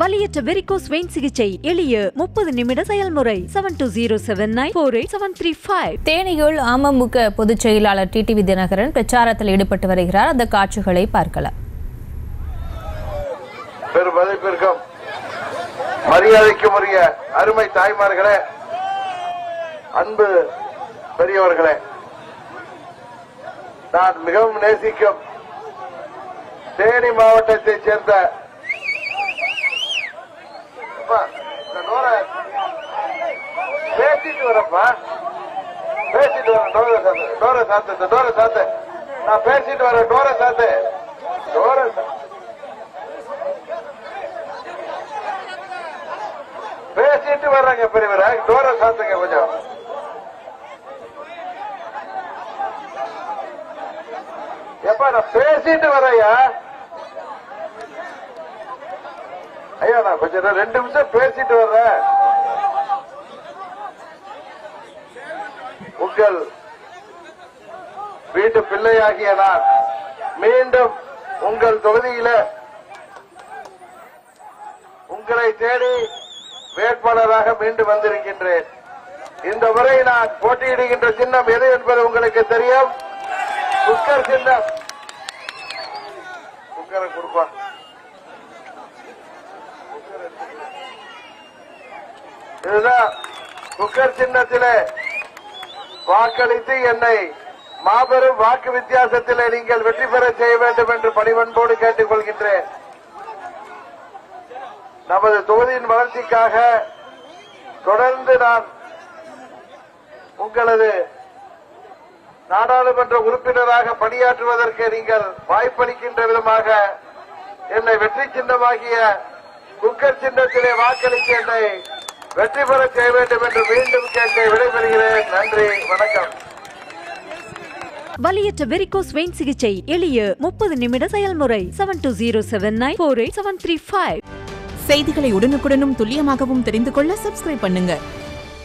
வலியற்ற varicose vein சிகிச்சை எளிய 30 நிமிட செயல்முறை 72094875. தேனியில் அமமுக பொதுச் செயலாளர் டிடிவி தினகரன் பிரச்சாரத்தில் ஈடுபட்டு வருகிறார். அந்த காட்சிகளை பார்க்கலாம். பெருமதிப்பிற்கும் மரியாதைக்கும் உரிய அருமை தாய்மார்களே, அன்பு பெரியவர்களே, நான் மிகவும் நேசிக்கும் தேனி மாவட்டத்தைச் சேர்ந்த பேசிட்டு வரப்பா, பேசிட்டு வர டோர சாத்து, நான் பேசிட்டு வர டோர சாத்து, பேசிட்டு வர்றாங்க பெரியவர, டோர சாத்துங்க கொஞ்சம். எப்ப நான் பேசிட்டு வரையா ஐயா, நான் கொஞ்சம் 2 நிமிஷம் பேசிட்டு வர்றேன். உங்கள் வீட்டு பிள்ளையாகிய நான் மீண்டும் உங்கள் தொகுதியில உங்களை தேடி வேட்பாளராக மீண்டும் வந்திருக்கின்றேன். இந்த முறை நான் போட்டியிடுகின்ற சின்னம் எது என்பது உங்களுக்கு தெரியும். குக்கர் சின்னம். குக்கரை கொடுப்பா. இதுதான் குக்கர் சின்னத்திலே வாக்களித்து என்னை மாபெரும் வாக்கு வித்தியாசத்திலே நீங்கள் வெற்றி பெற செய்ய வேண்டும் என்று பணிவன்போடு கேட்டுக் கொள்கின்றேன். நமது தொகுதியின் வளர்ச்சிக்காக தொடர்ந்து நான் உங்களது நாடாளுமன்ற உறுப்பினராக பணியாற்றுவதற்கு நீங்கள் வாய்ப்பளிக்கின்ற விதமாக என்னை வெற்றி சின்னமாகிய குக்கர் சின்னத்திலே வாக்களித்து என்னை வெற்றி பெற செய்ய வேண்டும் என்று மீண்டும் கேட்டு விடைபெறுகிறேன். நன்றி, வணக்கம். வலியற்ற வெரிகோஸ் வெயின் சிகிச்சை எளிய 30 நிமிட செயல்முறை 72094875. செய்திகளை உடனுக்குடனும் துல்லியமாகவும் தெரிந்து கொள்ள சப்ஸ்கிரைப் பண்ணுங்க.